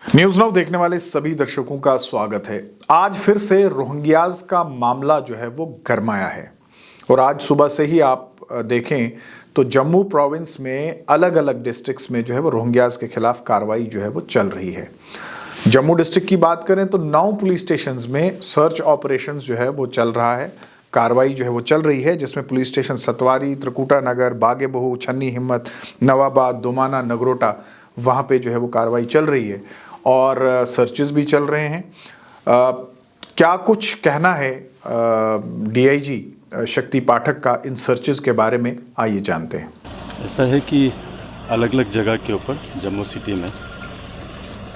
News now देखने वाले सभी दर्शकों का स्वागत है। आज फिर से रोहिंग्याज का मामला जो है वो गरमाया है और आज सुबह से ही आप देखें तो जम्मू प्रोविंस में अलग अलग डिस्ट्रिक्ट्स में जो है वो रोहिंग्याज के खिलाफ कार्रवाई जो है वो चल रही है। जम्मू डिस्ट्रिक्ट की बात करें तो 9 पुलिस स्टेशंस में सर्च ऑपरेशंस जो है वो चल रहा है, कार्रवाई जो है वो चल रही है, जिसमें पुलिस स्टेशन सतवारी, त्रिकुटा नगर, बागे बहु, छन्नी हिम्मत, नवाबाद, दोमाना, नगरोटा, वहाँ पे जो है वो कार्रवाई चल रही है और सर्चेस भी चल रहे हैं। क्या कुछ कहना है डीआईजी शक्ति पाठक का इन सर्चेस के बारे में, आइए जानते हैं। ऐसा है कि अलग अलग जगह के ऊपर जम्मू सिटी में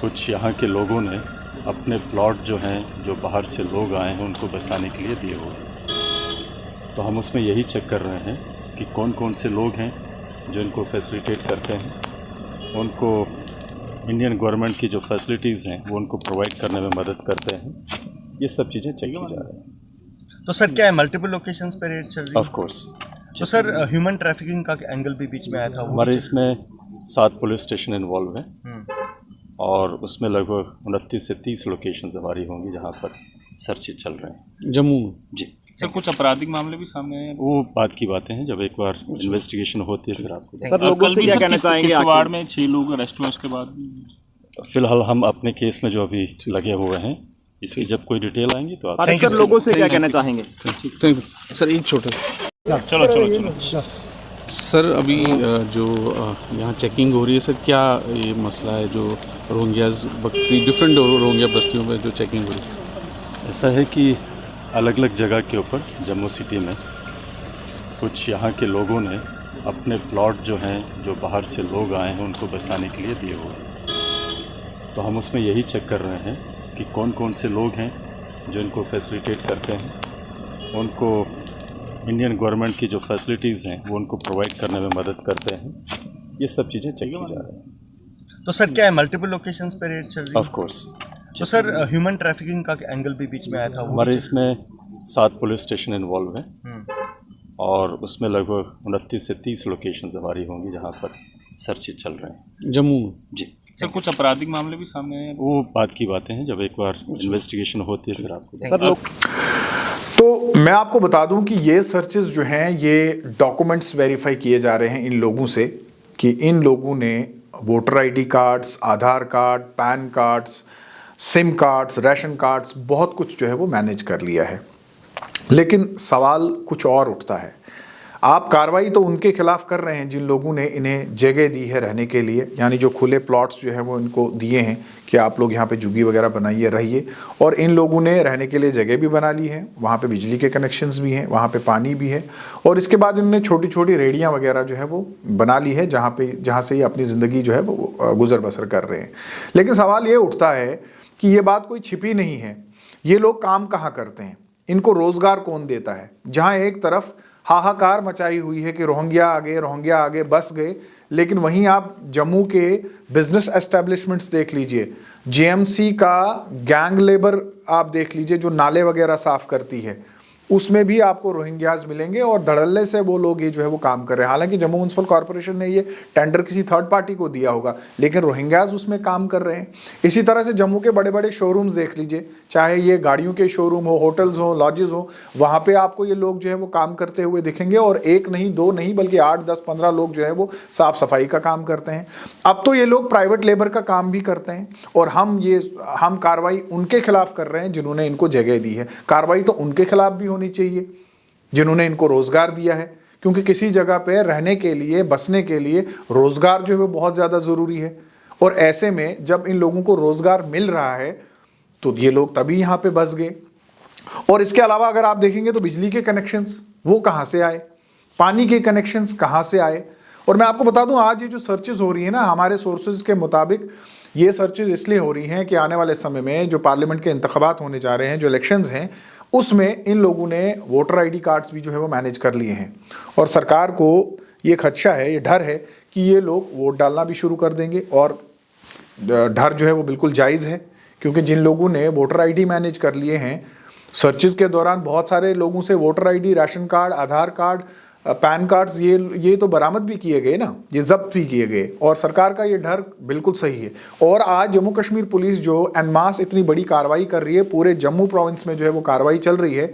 कुछ यहाँ के लोगों ने अपने प्लॉट जो हैं, जो बाहर से लोग आए हैं उनको बसाने के लिए दिए हुए। तो हम उसमें यही चेक कर रहे हैं कि कौन कौन से लोग हैं जो इनको फैसिलिटेट करते हैं, उनको इंडियन गवर्नमेंट की जो फैसिलिटीज़ हैं वो उनको प्रोवाइड करने में मदद करते हैं। ये सब चीज़ें चेक की जा रही हैं। तो सर क्या है, मल्टीपल लोकेशंस पे रेड चल रही है? Of course. तो सर ह्यूमन ट्रैफिकिंग का एंगल भी बीच में आया था। हमारे इसमें 7 पुलिस स्टेशन इन्वॉल्व हैं और उसमें लगभग 29 से 30 लोकेशंस हमारी होंगी जहाँ पर सर्च चल रहे हैं जम्मू में। जी सर कुछ आपराधिक मामले भी सामने आए हैं? वो बात की बातें हैं, जब एक बार इन्वेस्टिगेशन होती है फिर आपको सर लोगों से क्या कहना चाहेंगे? किश्तवाड़ में 6 लोग अरेस्ट हुए, उसके बाद फिलहाल हम अपने केस में जो अभी लगे हुए हैं, इसकी जब कोई डिटेल आएंगी तो आप सर लोगों से क्या कहना चाहेंगे? सर एक छोटा चलो सर अभी जो यहाँ चेकिंग हो रही है, सर क्या ये मसला है जो रोहिंग्याज बस्ती, डिफरेंट रोहिंग्या बस्तियों में जो चेकिंग हो रही है? ऐसा है कि अलग अलग जगह के ऊपर जम्मू सिटी में कुछ यहाँ के लोगों ने अपने प्लॉट जो हैं, जो बाहर से लोग आए हैं उनको बसाने के लिए दिए हुए। तो हम उसमें यही चेक कर रहे हैं कि कौन कौन से लोग हैं जो इनको फैसिलिटेट करते हैं, उनको इंडियन गवर्नमेंट की जो फैसिलिटीज़ हैं वो उनको प्रोवाइड करने में मदद करते हैं। ये सब चीज़ें चेक की जा रही हैं। तो सर क्या है, मल्टीपल लोकेशंस पे रेड चल रही है? Of course. तो सर ह्यूमन ट्रैफिकिंग का एंगल भी बीच में आया था। हमारे इसमें 7 पुलिस स्टेशन इन्वॉल्व हैं और उसमें लगभग 29 से 30 लोकेशंस हमारी होंगी जहाँ पर सर्च चल रहे हैं जम्मू में। जी सर कुछ आपराधिक मामले भी सामने आए हैं? वो बात की बातें हैं, जब एक बार इन्वेस्टिगेशन होती है फिर आपको सर लोग तो मैं आपको बता दूं कि ये सर्चेस जो हैं ये डॉक्यूमेंट्स वेरीफाई किए जा रहे हैं इन लोगों से कि इन लोगों ने voter ID cards, Aadhaar card, PAN cards, SIM cards, ration cards, बहुत कुछ जो है वो मैनेज कर लिया है। लेकिन सवाल कुछ और उठता है। आप कार्रवाई तो उनके खिलाफ कर रहे हैं जिन लोगों ने इन्हें जगह दी है रहने के लिए, यानी जो खुले प्लॉट्स जो है वो इनको दिए हैं कि आप लोग यहाँ पे झुग्गी वगैरह बनाइए, रहिए, और इन लोगों ने रहने के लिए जगह भी बना ली है, वहाँ पे बिजली के कनेक्शंस भी हैं, वहाँ पे पानी भी है, और इसके बाद इन्होंने छोटी छोटी रेडियाँ वगैरह जो है वो बना ली है जहाँ से ये अपनी ज़िंदगी जो है वो गुजर बसर कर रहे हैं। लेकिन सवाल ये उठता है कि ये बात कोई छिपी नहीं है, ये लोग काम कहाँ करते हैं, इनको रोज़गार कौन देता है? जहाँ एक तरफ हाहाकार मचाई हुई है कि रोहिंग्या आगे बस गए, लेकिन वहीं आप जम्मू के बिजनेस एस्टेब्लिशमेंट्स देख लीजिए, जेएमसी का गैंग लेबर आप देख लीजिए जो नाले वगैरह साफ करती है, उसमें भी आपको रोहिंग्याज मिलेंगे और धड़ल्ले से वो लोग ये जो है वो काम कर रहे हैं। हालांकि जम्मू म्यूनसिपल कॉर्पोरेशन ने ये टेंडर किसी थर्ड पार्टी को दिया होगा, लेकिन रोहिंग्याज उसमें काम कर रहे हैं। इसी तरह से जम्मू के बड़े बड़े शोरूम्स देख लीजिए, चाहे ये गाड़ियों के शोरूम हो, होटल्स हो, लॉजेस हो, वहाँ पे आपको ये लोग जो है वो काम करते हुए दिखेंगे, और एक नहीं, 2 नहीं, बल्कि 8, 10, 15 लोग जो है वो साफ सफाई का काम करते हैं। अब तो ये लोग प्राइवेट लेबर का काम भी करते हैं, और हम कार्रवाई उनके खिलाफ कर रहे हैं जिन्होंने इनको जगह दी है। कार्रवाई तो उनके खिलाफ भी होनी चाहिए जिन्होंने इनको रोजगार दिया है, क्योंकि किसी जगह पे रहने के लिए, बसने के लिए रोजगार जो है वो बहुत ज़्यादा ज़रूरी है। और ऐसे में जब इन लोगों को रोजगार मिल रहा है तो ये लोग तभी यहाँ पे बस गए। और इसके अलावा अगर आप देखेंगे तो बिजली के कनेक्शंस वो कहाँ से आए, पानी के कनेक्शंस कहाँ से आए। और मैं आपको बता दूं, आज ये जो सर्चेज हो रही है ना, हमारे सोर्सेज के मुताबिक ये सर्चेज इसलिए हो रही हैं कि आने वाले समय में जो पार्लियामेंट के इंतखाबात होने जा रहे हैं, जो इलेक्शंस हैं, उसमें इन लोगों ने वोटर आईडी कार्ड्स भी जो है वो मैनेज कर लिए हैं। और सरकार को ये खदशा है, ये डर है कि ये लोग वोट डालना भी शुरू कर देंगे। और डर जो है वो बिल्कुल जायज़ है, क्योंकि जिन लोगों ने वोटर आईडी मैनेज कर लिए हैं, सर्चेज के दौरान बहुत सारे लोगों से वोटर आईडी, राशन कार्ड, आधार कार्ड, पैन कार्ड्स ये तो बरामद भी किए गए ना, ये जब्त भी किए गए, और सरकार का ये डर बिल्कुल सही है। और आज जम्मू कश्मीर पुलिस जो एन मास इतनी बड़ी कार्रवाई कर रही है, पूरे जम्मू प्रोविंस में जो है वो कार्रवाई चल रही है।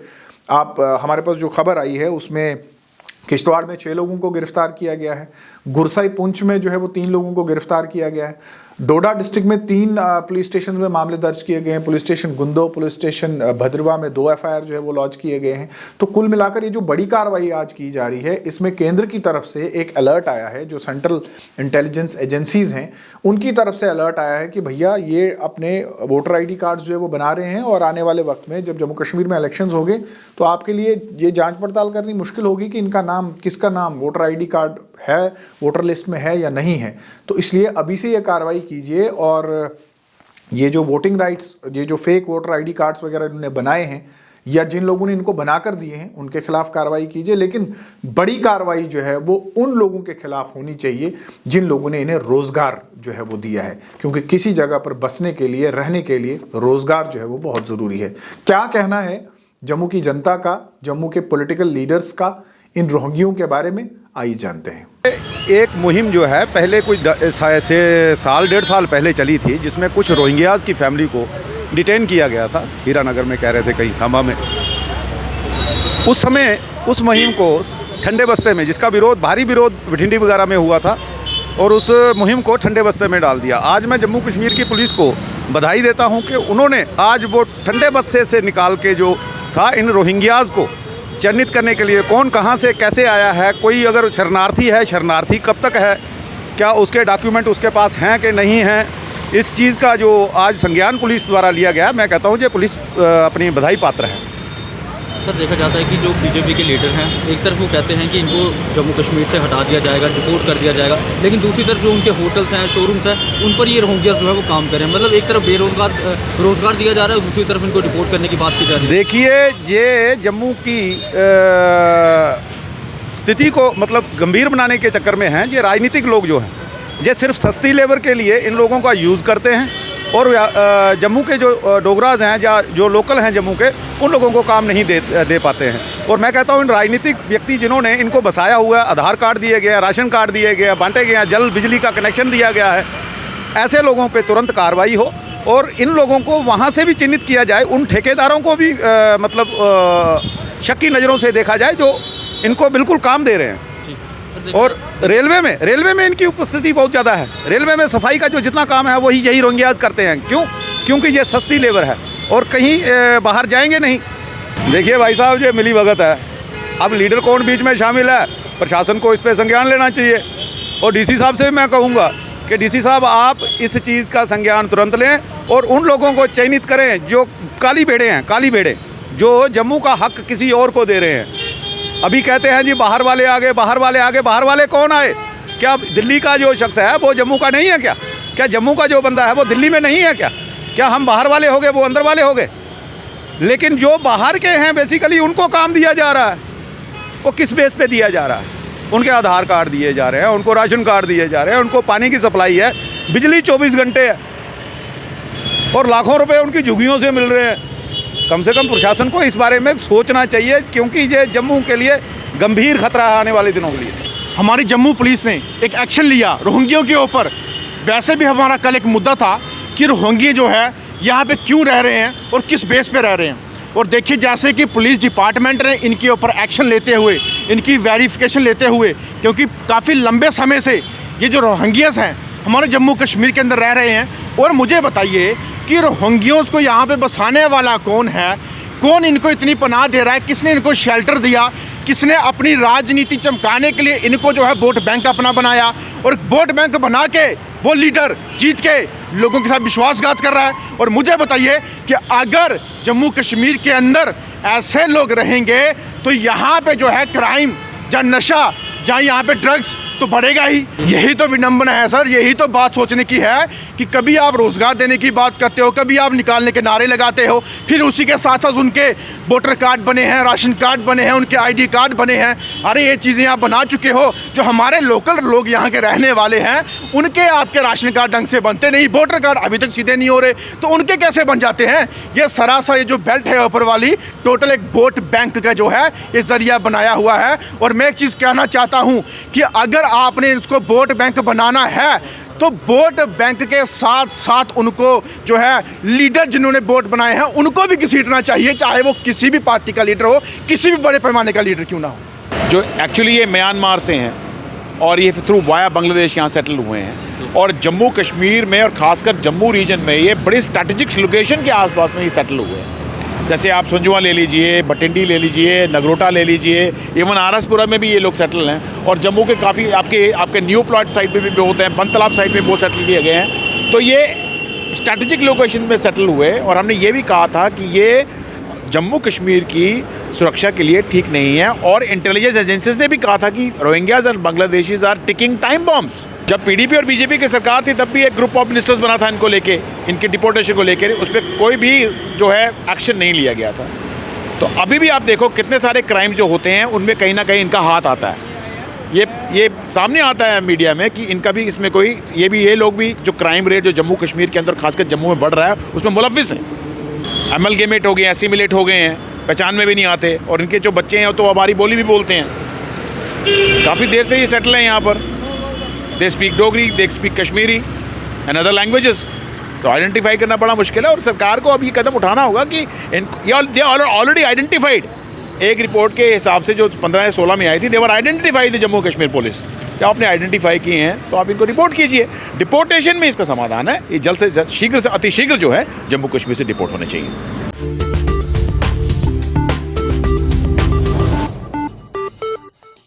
आप हमारे पास जो खबर आई है उसमें किश्तवाड़ में 6 लोगों को गिरफ्तार किया गया है, गुरसाई पुंछ में जो है वो 3 लोगों को गिरफ्तार किया गया है, डोडा डिस्ट्रिक्ट में 3 पुलिस स्टेशन में मामले दर्ज किए गए हैं, police station Gundo, police station Bhadrawa में 2 FIR जो है वो लॉन्च किए गए हैं। तो कुल मिलाकर ये जो बड़ी कार्रवाई आज की जा रही है, इसमें केंद्र की तरफ से एक अलर्ट आया है, जो सेंट्रल इंटेलिजेंस एजेंसीज हैं उनकी तरफ से अलर्ट आया है कि भैया ये अपने वोटर ID कार्ड्स जो है वो बना रहे हैं, और आने वाले वक्त में जब जम्मू कश्मीर में इलेक्शंस होंगे तो आपके लिए ये जांच पड़ताल करनी मुश्किल होगी कि इनका नाम, किसका नाम वोटर ID कार्ड है, वोटर लिस्ट में है या नहीं है। तो इसलिए अभी से ये कार्रवाई कीजिए, और ये जो वोटिंग राइट्स, ये जो फेक वोटर ID कार्ड्स वगैरह इन्होंने बनाए हैं या जिन लोगों ने इनको बनाकर दिए हैं उनके खिलाफ कार्रवाई कीजिए। लेकिन बड़ी कार्रवाई जो है वो उन लोगों के खिलाफ होनी चाहिए जिन लोगों ने इन्हें रोजगार जो है वो दिया है, क्योंकि किसी जगह पर बसने के लिए, रहने के लिए रोजगार जो है वो बहुत ज़रूरी है। क्या कहना है जम्मू की जनता का, जम्मू के पॉलिटिकल लीडर्स का इन रोहिंग्यों के बारे में, आइए जानते हैं। एक मुहिम जो है पहले कुछ साल 1.5 साल पहले चली थी, जिसमें कुछ रोहिंग्याज की फैमिली को डिटेन किया गया था, हीरानगर में कह रहे थे, कहीं सांबा में। उस समय उस मुहिम को ठंडे बस्ते में, जिसका विरोध, भारी विरोध बठिंडी वगैरह में हुआ था, और उस मुहिम को ठंडे बस्ते में डाल दिया। आज मैं जम्मू कश्मीर की पुलिस को बधाई देता हूं कि उन्होंने आज वो ठंडे बस्ते से निकाल के जो था, इन रोहिंग्याज को चिन्हित करने के लिए, कौन कहाँ से कैसे आया है, कोई अगर शरणार्थी है, शरणार्थी कब तक है, क्या उसके डॉक्यूमेंट उसके पास हैं कि नहीं हैं, इस चीज़ का जो आज संज्ञान पुलिस द्वारा लिया गया, मैं कहता हूँ कि पुलिस अपनी बधाई पात्र है। सर, देखा जाता है कि जो बीजेपी के लीडर हैं, एक तरफ वो कहते हैं कि इनको जम्मू कश्मीर से हटा दिया जाएगा, डिपोर्ट कर दिया जाएगा, लेकिन दूसरी तरफ जो उनके होटल्स हैं, शोरूम्स हैं, उन पर ये रोहिंग्या जो है वो काम करें। मतलब एक तरफ रोजगार दिया जा रहा है, दूसरी तरफ इनको डिपोर्ट करने की बात की जा रही है। देखिए, ये जम्मू की स्थिति को मतलब गंभीर बनाने के चक्कर में हैं। ये राजनीतिक लोग जो हैं, ये सिर्फ सस्ती लेबर के लिए इन लोगों का यूज़ करते हैं, और जम्मू के जो डोगराज हैं या जो लोकल हैं जम्मू के, उन लोगों को काम नहीं दे पाते हैं। और मैं कहता हूँ इन राजनीतिक व्यक्ति जिन्होंने इनको बसाया हुआ है, आधार कार्ड दिए गए, राशन कार्ड दिए गए, बांटे गए हैं, जल बिजली का कनेक्शन दिया गया है, ऐसे लोगों पे तुरंत कार्रवाई हो, और इन लोगों को वहाँ से भी चिन्हित किया जाए। उन ठेकेदारों को भी शक की नज़रों से देखा जाए जो इनको बिल्कुल काम दे रहे हैं। और रेलवे में इनकी उपस्थिति बहुत ज़्यादा है। रेलवे में सफाई का जो जितना काम है वही यही रोहिंग्याज करते हैं। क्यों? क्योंकि ये सस्ती लेबर है और कहीं बाहर जाएंगे नहीं। देखिए भाई साहब, ये मिली भगत है। अब लीडर कौन बीच में शामिल है, प्रशासन को इस पर संज्ञान लेना चाहिए। और डीसी साहब से भी मैं कहूँगा कि डीसी साहब, आप इस चीज़ का संज्ञान तुरंत लें और उन लोगों को चयनित करें जो काली भेड़े हैं, काली भेड़े जो जम्मू का हक किसी और को दे रहे हैं। अभी कहते हैं जी बाहर वाले आ गए, बाहर वाले आ गए। बाहर वाले कौन आए? क्या दिल्ली का जो शख्स है वो जम्मू का नहीं है क्या? क्या जम्मू का जो बंदा है वो दिल्ली में नहीं है क्या? क्या हम बाहर वाले हो गए, वो अंदर वाले हो गए? लेकिन जो बाहर के हैं बेसिकली उनको काम दिया जा रहा है। वो किस बेस पे दिया जा रहा है? उनके आधार कार्ड दिए जा रहे हैं, उनको राशन कार्ड दिए जा रहे हैं, उनको पानी की सप्लाई है, बिजली 24 घंटे है, और लाखों रुपए उनकी झुग्गियों से मिल रहे हैं। कम से कम प्रशासन को इस बारे में सोचना चाहिए, क्योंकि ये जम्मू के लिए गंभीर खतरा है आने वाले दिनों के लिए। हमारी जम्मू पुलिस ने एक एक्शन लिया रोहिंग्यों के ऊपर। वैसे भी हमारा कल एक मुद्दा था कि रोहिंग्या जो है यहाँ पे क्यों रह रहे हैं और किस बेस पे रह रहे हैं। और देखिए, जैसे कि पुलिस डिपार्टमेंट ने इनके ऊपर एक्शन लेते हुए, इनकी वेरिफिकेशन लेते हुए, क्योंकि काफ़ी लंबे समय से ये जो रोहिंग्यास हैं हमारे जम्मू कश्मीर के अंदर रह रहे हैं। और मुझे बताइए कि रोहिंग्योस को यहाँ पे बसाने वाला कौन है? कौन इनको इतनी पनाह दे रहा है? किसने इनको शेल्टर दिया? किसने अपनी राजनीति चमकाने के लिए इनको जो है वोट बैंक अपना बनाया? और वोट बैंक बना के वो लीडर जीत के लोगों के साथ विश्वासघात कर रहा है। और मुझे बताइए कि अगर जम्मू कश्मीर के अंदर ऐसे लोग रहेंगे तो यहाँ पे जो है क्राइम या नशा, जहाँ यहाँ पे ड्रग्स तो बढ़ेगा ही। यही तो विडंबना है सर, यही तो बात सोचने की है कि कभी आप रोज़गार देने की बात करते हो, कभी आप निकालने के नारे लगाते हो, फिर उसी के साथ साथ उनके वोटर कार्ड बने हैं, राशन कार्ड बने हैं, उनके आईडी कार्ड बने हैं। अरे ये चीज़ें आप बना चुके हो। जो हमारे लोकल लोग यहाँ के रहने वाले हैं उनके आपके राशन कार्ड ढंग से बनते नहीं, वोटर कार्ड अभी तक सीधे नहीं हो रहे, तो उनके कैसे बन जाते हैं? ये सरासर ये जो बेल्ट है ऊपर वाली टोटल एक वोट बैंक का जो है ये जरिया बनाया हुआ है। और मैं एक चीज़ कहना चाहता हूँ कि अगर आपने इसको वोट बैंक बनाना है तो वोट बैंक के साथ साथ उनको जो है लीडर जिन्होंने वोट बनाए हैं उनको भी घसीटना चाहिए, चाहे वो किसी भी पार्टी का लीडर हो, किसी भी बड़े पैमाने का लीडर क्यों ना हो। जो एक्चुअली ये म्यांमार से हैं और ये थ्रू वाया बांग्लादेश यहाँ सेटल हुए हैं और जम्मू कश्मीर में और ख़ासकर जम्मू रीजन में ये बड़ी स्ट्रैटेजिक लोकेशन के आसपास में ये सेटल हुए हैं। जैसे आप सुंजवा ले लीजिए, बटिंडी ले लीजिए, नगरोटा ले लीजिए, इवन आरसपुरा में भी ये लोग सेटल हैं और जम्मू के काफ़ी आपके न्यू प्लॉट साइड पे भी होते हैं, बन तालाब साइड पे बहुत सेटल किए गए हैं। तो ये स्ट्रैटेजिक लोकेशन में सेटल हुए और हमने ये भी कहा था कि ये जम्मू कश्मीर की सुरक्षा के लिए ठीक नहीं है और इंटेलिजेंस एजेंसीज ने भी कहा था कि रोहिंग्याज और Bangladeshis are ticking time bombs. जब पीडीपी और बीजेपी की सरकार थी तब भी एक ग्रुप ऑफ मिनिस्टर्स बना था इनको लेके, इनके डिपोर्टेशन को लेकर, उस पर कोई भी जो है एक्शन नहीं लिया गया था। तो अभी भी आप देखो कितने सारे क्राइम जो होते हैं उनमें कहीं ना कहीं इनका हाथ आता है। ये सामने आता है मीडिया में कि इनका भी इसमें कोई ये लोग भी जो क्राइम रेट जो जम्मू कश्मीर के अंदर खासकर जम्मू में बढ़ रहा है उसमें मुलविस हैं, एमलगेमेट हो गए, एसिमिलेट हो गए हैं, पहचान में भी नहीं आते और इनके जो बच्चे हैं तो हमारी बोली भी बोलते हैं। काफ़ी देर से ये सेटल हैं यहाँ पर। They speak Dogri, they speak Kashmiri and other languages. तो आइडेंटिफाई करना बड़ा मुश्किल है और सरकार को अब ये कदम उठाना होगा कि दे ऑलरेडी आइडेंटिफाइड। एक रिपोर्ट के हिसाब से जो 15 या 16 में आई थी, देवर आइडेंटिफाइड जम्मू कश्मीर पुलिस। जब आपने आइडेंटिफाई किए हैं तो आप इनको रिपोर्ट कीजिए। डिपोर्टेशन में इसका समाधान है, ये जल्द से जल्द, शीघ्र से अतिशीघ्र जो है जम्मू कश्मीर से डिपोर्ट होने चाहिए।